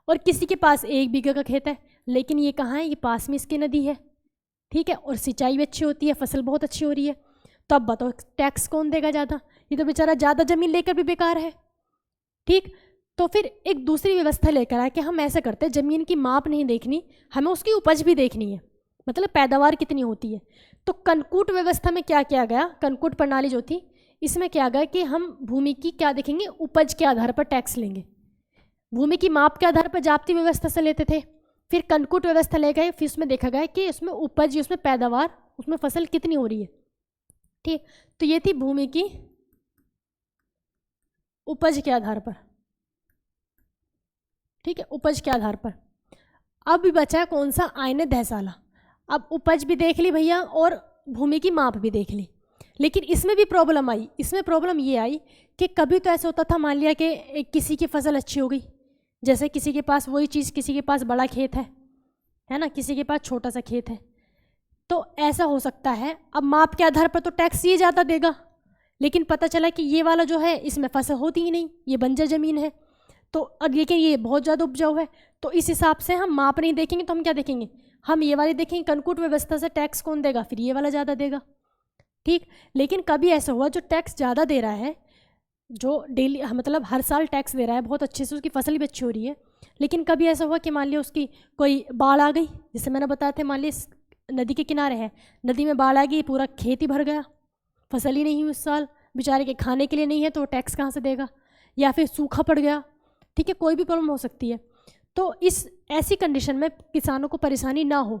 और किसी के पास 1 बीघा का खेत है, लेकिन ये कहाँ है, ये पास में इसकी नदी है, ठीक है, और सिंचाई भी अच्छी होती है, फसल बहुत अच्छी हो रही है। तो अब बताओ टैक्स कौन देगा ज़्यादा, ये तो बेचारा ज़्यादा ज़मीन लेकर भी बेकार है, ठीक। तो फिर एक दूसरी व्यवस्था लेकर आए कि हम ऐसा करते हैं, ज़मीन की माप नहीं देखनी, हमें उसकी उपज भी देखनी है, मतलब पैदावार कितनी होती है। तो कनकूट व्यवस्था में क्या किया गया, कनकूट प्रणाली जो थी इसमें क्या गया कि हम भूमि की क्या देखेंगे, उपज के आधार पर टैक्स लेंगे। भूमि की माप के आधार पर जाप्ती व्यवस्था से लेते थे, फिर कनकूट व्यवस्था ले गए, फिर उसमें देखा गया कि उसमें उपज, उसमें पैदावार, उसमें फसल कितनी हो रही है, ठीक। तो ये थी भूमि की उपज के आधार पर, ठीक है, उपज के आधार पर। अब भी बचा कौन सा, आयने दहसाला। अब उपज भी देख ली भैया और भूमि की माप भी देख ली, लेकिन इसमें भी प्रॉब्लम आई। इसमें प्रॉब्लम ये आई कि कभी तो ऐसा होता था, मान लिया कि किसी की फसल अच्छी हो गई, जैसे किसी के पास वही चीज़, किसी के पास बड़ा खेत है ना, किसी के पास छोटा सा खेत है, तो ऐसा हो सकता है अब माप के आधार पर तो टैक्स ये ज़्यादा देगा, लेकिन पता चला कि ये वाला जो है इसमें फसल होती ही नहीं, ये बंजर ज़मीन है, तो अब लेकिन ये बहुत ज़्यादा उपजाऊ है, तो इस हिसाब से हम माप नहीं देखेंगे, तो हम क्या देखेंगे, हम ये वाली देखेंगे, कनकूट व्यवस्था से टैक्स कौन देगा, फिर ये वाला ज़्यादा देगा, ठीक। लेकिन कभी ऐसा हुआ जो टैक्स ज़्यादा दे रहा है, जो डेली मतलब हर साल टैक्स दे रहा है बहुत अच्छे से, उसकी फसल भी अच्छी हो रही है, लेकिन कभी ऐसा हुआ कि मान लिया उसकी कोई बाढ़ आ गई, जैसे मैंने बताया था, मान लिया नदी के किनारे है, नदी में बाढ़ आ गई, पूरा खेत ही भर गया, फसल ही नहीं हुई उस साल, बेचारे के खाने के लिए नहीं है, तो टैक्स कहाँ से देगा, या फिर सूखा पड़ गया, ठीक है, कोई भी प्रॉब्लम हो सकती है। तो इस ऐसी कंडीशन में किसानों को परेशानी ना हो,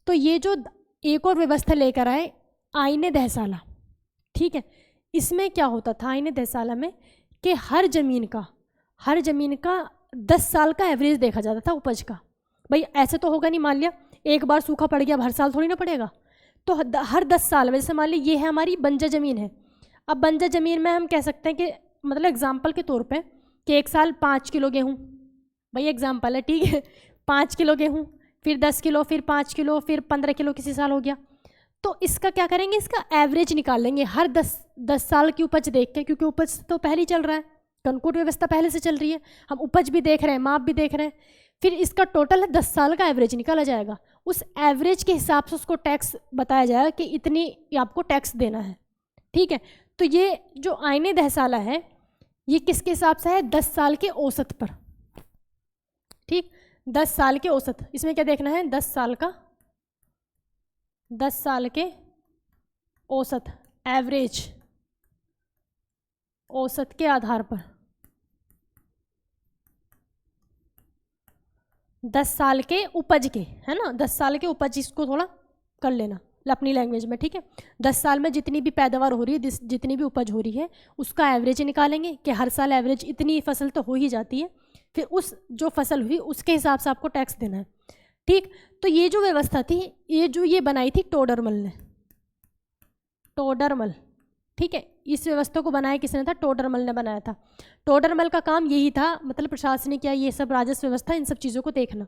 तो ये जो एक और व्यवस्था लेकर आए, आईने दहसाला, ठीक है। इसमें क्या होता था आईने दहसाला में कि हर ज़मीन का 10 साल का एवरेज देखा जाता था उपज का। भाई ऐसे तो होगा नहीं, मान लिया एक बार सूखा पड़ गया, हर साल थोड़ी ना पड़ेगा, तो हर 10 साल में, जैसे मान लिया ये है हमारी बंजर ज़मीन है, अब बंजर ज़मीन में हम कह सकते हैं कि मतलब एग्जाम्पल के तौर पे कि एक साल 5 किलो गेहूँ, भाई एग्जाम्पल है, ठीक है, 5 किलो गेहूँ, फिर 10 किलो, फिर 5 किलो, फिर 15 किलो किसी साल हो गया, तो इसका क्या करेंगे, इसका एवरेज निकाल लेंगे हर 10 साल की उपज देख के, क्योंकि उपज तो पहले ही चल रहा है, कनकूट व्यवस्था पहले से चल रही है, हम उपज भी देख रहे हैं, माप भी देख रहे हैं, फिर इसका टोटल 10 साल का एवरेज निकाला जाएगा, उस एवरेज के हिसाब से उसको टैक्स बताया जाएगा कि इतनी आपको टैक्स देना है, ठीक है। तो ये जो आईने दहसाला है ये किसके हिसाब से है, 10 साल के औसत पर, ठीक, 10 साल के औसत। इसमें क्या देखना है, 10 साल के औसत, एवरेज, औसत के आधार पर 10 साल के उपज के, है ना, 10 साल के उपज, इसको थोड़ा कर लेना अपनी लैंग्वेज में, ठीक है। 10 साल में जितनी भी पैदावार हो रही है, जितनी भी उपज हो रही है, उसका एवरेज निकालेंगे कि हर साल एवरेज इतनी फसल तो हो ही जाती है, फिर उस जो फसल हुई उसके हिसाब से आपको टैक्स देना है, ठीक। तो ये जो व्यवस्था थी, ये बनाई थी टोडरमल ने, टोडरमल, ठीक है, इस व्यवस्था को बनाया किसने था, टोडरमल ने बनाया था। टोडरमल का काम यही था, मतलब प्रशासनिक या ये सब राजस्व व्यवस्था, इन सब चीज़ों को देखना।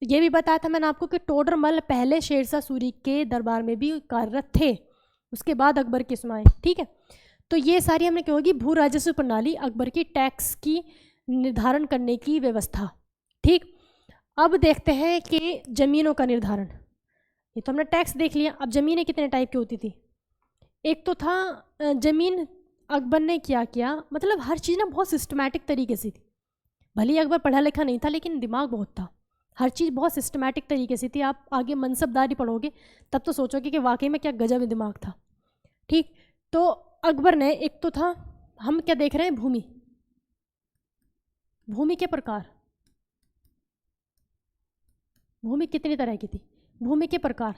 ये भी बताया था मैंने आपको कि टोडरमल पहले शेरशाह सूरी के दरबार में भी कार्यरत थे, उसके बाद अकबर के समय, ठीक है। तो ये सारी हमने क्या होगी, भू राजस्व प्रणाली, अकबर की टैक्स की निर्धारण करने की व्यवस्था, ठीक। अब देखते हैं कि ज़मीनों का निर्धारण, ये तो हमने टैक्स देख लिया। अब ज़मीनें कितने टाइप की होती थी, एक तो था ज़मीन, अकबर ने क्या किया, मतलब हर चीज़ ना बहुत सिस्टमैटिक तरीके से थी, भले ही अकबर पढ़ा लिखा नहीं था लेकिन दिमाग बहुत था, हर चीज़ बहुत सिस्टमैटिक तरीके से थी। आप आगे मनसबदारी पढ़ोगे तब तो सोचोगे कि वाकई में क्या गजब ही दिमाग था। ठीक, तो अकबर ने, एक तो था, हम क्या देख रहे हैं, भूमि, भूमि के प्रकार, भूमि कितनी तरह की थी, भूमि के प्रकार।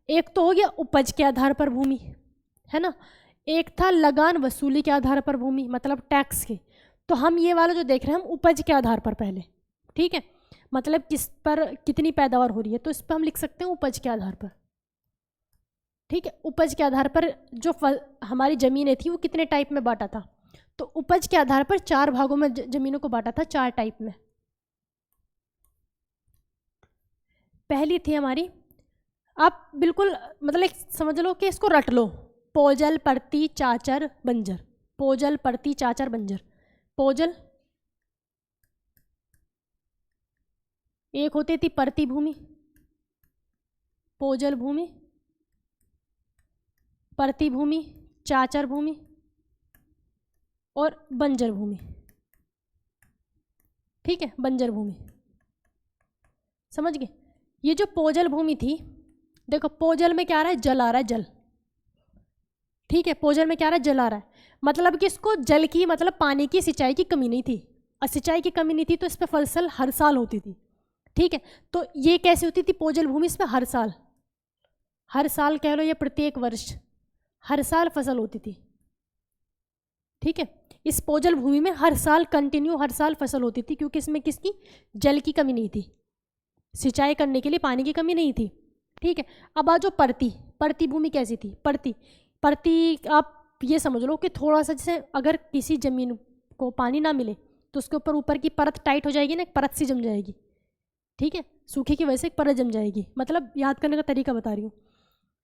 एक तो हो गया उपज के आधार पर भूमि, है ना, एक था लगान वसूली के आधार पर भूमि, मतलब टैक्स के। तो हम ये वाला जो देख रहे हैं हम उपज के आधार पर पहले, ठीक है, मतलब किस पर कितनी पैदावार हो रही है, तो इस पर हम लिख सकते हैं उपज के आधार पर। ठीक है, उपज के आधार पर जो हमारी ज़मीनें थी वो कितने टाइप में बांटा था, तो उपज के आधार पर 4 भागों में ज़मीनों को बांटा था, 4 टाइप में। पहली थी हमारी, आप बिल्कुल मतलब एक समझ लो कि इसको रट लो, पोजल, परती, चाचर, बंजर, पोजल, परती, चाचर, बंजर। पोजल एक होती थी परती भूमि, पोजल भूमि, परती भूमि, चाचर भूमि और बंजर भूमि। ठीक है, बंजर भूमि, समझ गए। ये जो पोजल भूमि थी, देखो पोजल में क्या आ रहा है, जल आ रहा है, जल। ठीक है, पोजल में क्या आ रहा है, जल आ रहा है, मतलब कि इसको जल की, मतलब पानी की, सिंचाई की कमी नहीं थी, और सिंचाई की कमी नहीं थी तो इस पर फसल हर साल होती थी। ठीक है, तो ये कैसे होती थी पोजल भूमि, इस पर हर साल, हर साल कह लो या प्रत्येक वर्ष, हर साल फसल होती थी। ठीक है, इस पोजल भूमि में हर साल कंटिन्यू, हर साल फसल होती थी, क्योंकि इसमें किसकी, जल की कमी नहीं थी, सिंचाई करने के लिए पानी की कमी नहीं थी। ठीक है, अब आ जो परती, परती भूमि कैसी थी, परती, परती आप ये समझ लो कि थोड़ा सा, जैसे अगर किसी ज़मीन को पानी ना मिले तो उसके ऊपर की परत टाइट हो जाएगी ना, एक परत सी जम जाएगी। ठीक है, सूखे की वजह से एक परत जम जाएगी, मतलब याद करने का तरीका बता रही हूँ।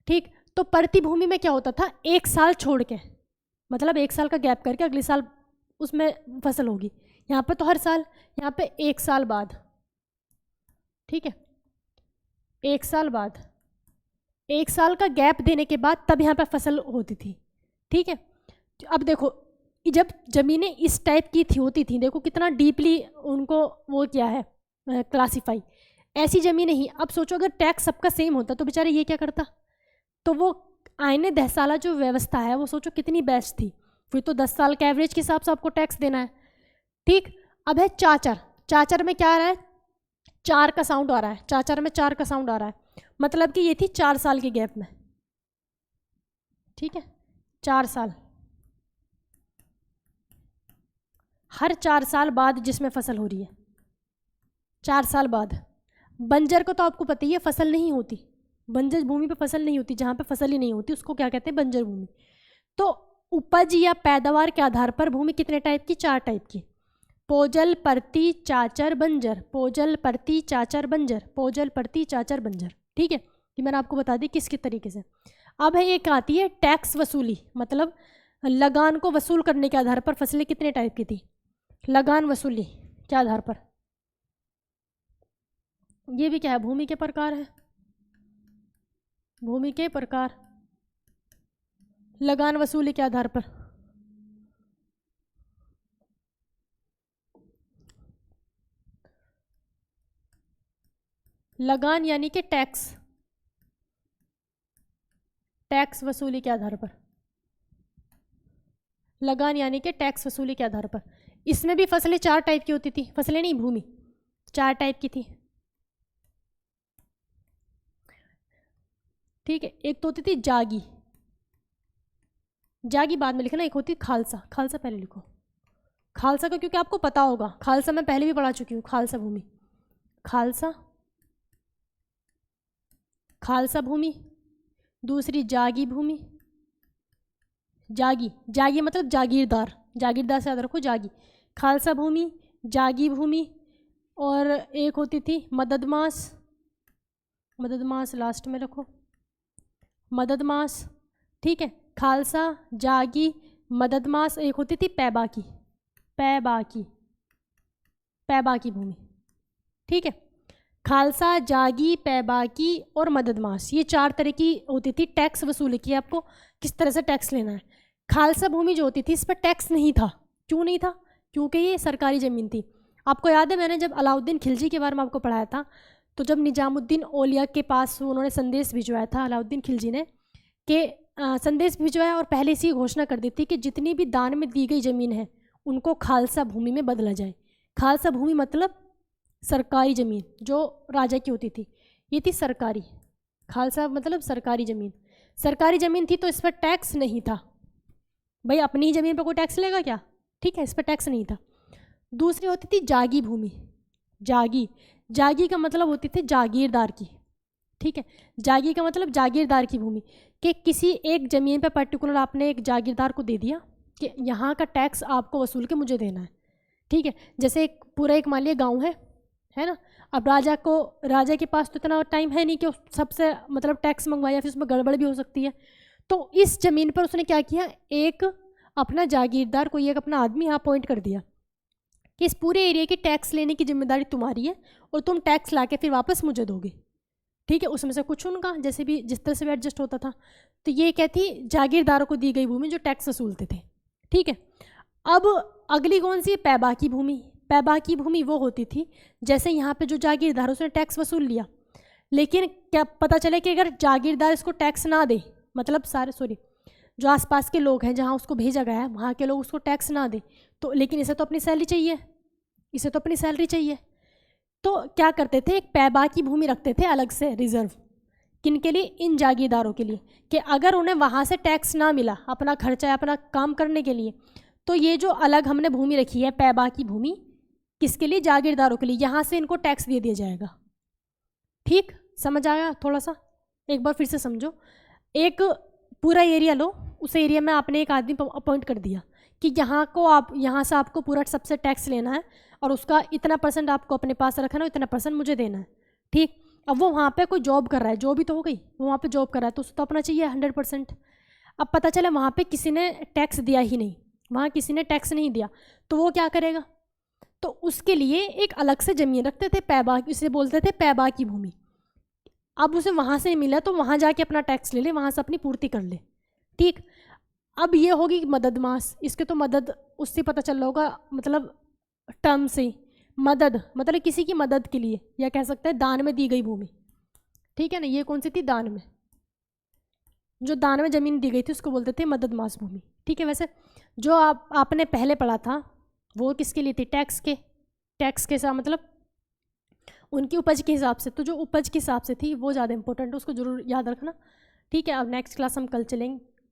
ठीक, तो परती भूमि में क्या होता था, एक साल छोड़ के, मतलब एक साल का गैप करके अगले साल उसमें फसल होगी। यहाँ पे तो हर साल, यहाँ पे एक साल बाद। ठीक है, एक साल बाद, एक साल का गैप देने के बाद तब यहाँ पे फसल होती थी। ठीक है, अब देखो जब ज़मीनें इस टाइप की थी होती थी, देखो कितना डीपली उनको वो किया है क्लासीफाई, ऐसी ज़मीनें ही। अब सोचो अगर टैक्स सबका सेम होता तो बेचारे ये क्या करता, तो वो आईने 10 साल जो व्यवस्था है वो सोचो कितनी बेस्ट थी, फिर तो 10 साल के एवरेज के हिसाब से आपको टैक्स देना है। ठीक, अब है चाचर, चाचर में क्या आ रहा है, 4 का साउंड आ रहा है, चाचर में 4 का साउंड आ रहा है, मतलब कि ये थी 4 साल के गैप में। ठीक है, 4 साल, हर 4 साल बाद जिसमें फसल हो रही है, 4 साल बाद। बंजर को तो आपको पता ही है फसल नहीं होती, बंजर भूमि पे फसल नहीं होती, जहाँ पे फसल ही नहीं होती उसको क्या कहते हैं, बंजर भूमि। तो उपज या पैदावार के आधार पर भूमि कितने टाइप की, 4 टाइप की, पोजल, परती, चाचर, बंजर, पोजल, परती, चाचर, बंजर, पोजल, परती, चाचर, बंजर। ठीक है, ये मैंने आपको बता दी किस किस तरीके से। अब है एक आती है टैक्स वसूली, मतलब लगान को वसूल करने के आधार पर फसलें कितने टाइप की थी, लगान वसूली के आधार पर। ये भी क्या है, भूमि के प्रकार है, भूमि के प्रकार, लगान वसूली के आधार पर। लगान यानी कि टैक्स, टैक्स वसूली के आधार पर, लगान यानी कि टैक्स वसूली के आधार पर। इसमें भी फसलें 4 टाइप की होती थी, फसलें नहीं भूमि 4 टाइप की थी। ठीक है, एक तो होती थी जागी, जागी बाद में लिखना, एक होती खालसा, खालसा पहले लिखो, खालसा का क्योंकि आपको पता होगा, खालसा मैं पहले भी पढ़ा चुकी हूँ, खालसा भूमि, खालसा, खालसा भूमि। दूसरी जागी भूमि, जागी, जागी मतलब जागीरदार, जागीरदार से याद रखो, जागी, खालसा भूमि, जागी भूमि। और एक होती थी मददमास, मददमास लास्ट में रखो, मददमास। ठीक है, खालसा, जागी, मददमास। एक होती थी पैबाकी, पैबाकी, पैबाकी भूमि। ठीक है, खालसा, जागी, पैबाकी और मददमास, ये 4 तरह की होती थी टैक्स वसूली की, आपको किस तरह से टैक्स लेना है। खालसा भूमि जो होती थी इस पर टैक्स नहीं था, क्यों नहीं था, क्योंकि ये सरकारी ज़मीन थी। आपको याद है मैंने जब अलाउद्दीन खिलजी के बारे में आपको पढ़ाया था, तो जब निजामुद्दीन औलिया के पास उन्होंने संदेश भिजवाया था अलाउद्दीन खिलजी ने कि संदेश भिजवाया और पहले से ही घोषणा कर दी थी कि जितनी भी दान में दी गई ज़मीन है उनको खालसा भूमि में बदला जाए। खालसा भूमि मतलब सरकारी ज़मीन जो राजा की होती थी, ये थी सरकारी। खालसा मतलब सरकारी ज़मीन, सरकारी ज़मीन थी तो इस पर टैक्स नहीं था। भाई अपनी ही ज़मीन पर कोई टैक्स लेगा क्या? ठीक है, इस पर टैक्स नहीं था। दूसरी होती थी जागी भूमि। जागी का मतलब होती थी जागीरदार की। ठीक है, जागी का मतलब जागीरदार की भूमि, कि किसी एक ज़मीन पर पर्टिकुलर आपने एक जागीरदार को दे दिया कि यहाँ का टैक्स आपको वसूल के मुझे देना है। ठीक है, जैसे एक पूरा एक मान लिया गाँव है ना। अब राजा के पास तो इतना टाइम है नहीं कि सबसे मतलब टैक्स मंगवाया, फिर उसमें गड़बड़ भी हो सकती है। तो इस ज़मीन पर उसने क्या किया, एक अपना जागीरदार कोई एक अपना आदमी यहाँ अपॉइंट कर दिया कि इस पूरे एरिया की टैक्स लेने की जिम्मेदारी तुम्हारी है और तुम टैक्स ला के फिर वापस मुझे दोगे। ठीक है, उसमें से कुछ उनका जैसे भी जिस तरह से भी एडजस्ट होता था। तो ये क्या थी, जागीरदारों को दी गई भूमि जो टैक्स वसूलते थे। ठीक है, अब अगली कौन सी है, पैबाकी भूमि। पैबाकी भूमि वो होती थी जैसे यहाँ पे जो जागीरदार उसने टैक्स वसूल लिया, लेकिन क्या पता चले कि अगर जागीरदार इसको टैक्स ना दे, मतलब जो आसपास के लोग हैं जहाँ उसको भेजा गया है वहाँ के लोग उसको टैक्स ना दे, तो लेकिन इसे तो अपनी सैलरी चाहिए, तो क्या करते थे, एक पैबाकी भूमि रखते थे अलग से रिजर्व। किनके लिए? इन जागीरदारों के लिए, कि अगर उन्हें वहाँ से टैक्स ना मिला अपना खर्चा या अपना काम करने के लिए, तो ये जो अलग हमने भूमि रखी है पैबाकी भूमि, किसके लिए? जागीरदारों के लिए, यहाँ से इनको टैक्स दे दिया जाएगा। ठीक, समझ आया? थोड़ा सा एक बार फिर से समझो। एक पूरा एरिया लो, उस एरिया में आपने एक आदमी अपॉइंट कर दिया कि यहाँ से आपको पूरा सबसे टैक्स लेना है और उसका इतना % आपको अपने पास रखना है, इतना % मुझे देना है। ठीक, अब वो वहाँ पे कोई जॉब कर रहा है, जो भी तो हो गई, वो वहाँ पे जॉब कर रहा है तो उसको तो अपना चाहिए 100%। अब पता चला वहाँ पे किसी ने टैक्स दिया ही नहीं, वहाँ किसी ने टैक्स नहीं दिया, तो वो क्या करेगा? तो उसके लिए एक अलग से ज़मीन रखते थे पैबाकी, इसे बोलते थे पैबाकी भूमि। अब उसे वहाँ से मिला तो वहाँ जाके अपना टैक्स ले ले, वहाँ से अपनी पूर्ति कर ले। ठीक, अब ये होगी मदद मास। इसके तो मदद उससे पता चल रहा होगा, मतलब टर्म से मदद मतलब किसी की मदद के लिए, या कह सकते हैं दान में दी गई भूमि। ठीक है ना, ये कौन सी थी? दान में, जो दान में ज़मीन दी गई थी उसको बोलते थे मदद मास भूमि। ठीक है, वैसे जो आपने पहले पढ़ा था वो किसके लिए थी? टैक्स के साथ मतलब उनकी उपज के हिसाब से, तो जो उपज के हिसाब से थी वो ज़्यादा इंपॉर्टेंट है, उसको ज़रूर याद रखना। ठीक है, अब नेक्स्ट क्लास हम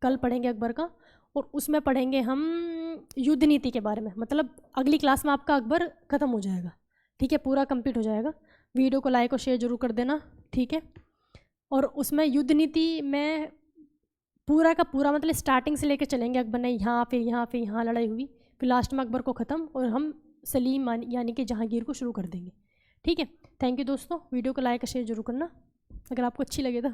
कल पढ़ेंगे अकबर का, और उसमें पढ़ेंगे हम युद्ध नीति के बारे में। मतलब अगली क्लास में आपका अकबर ख़त्म हो जाएगा। ठीक है, पूरा कंप्लीट हो जाएगा। वीडियो को लाइक और शेयर जरूर कर देना। ठीक है, और उसमें युद्ध नीति में पूरा का पूरा मतलब स्टार्टिंग से लेकर चलेंगे, अकबर ने यहाँ लड़ाई हुई, फिर लास्ट में अकबर को ख़त्म, और हम सलीम यानी कि जहांगीर को शुरू कर देंगे। ठीक है, थैंक यू दोस्तों। वीडियो को लाइक और शेयर जरूर करना अगर आपको अच्छी लगे तो।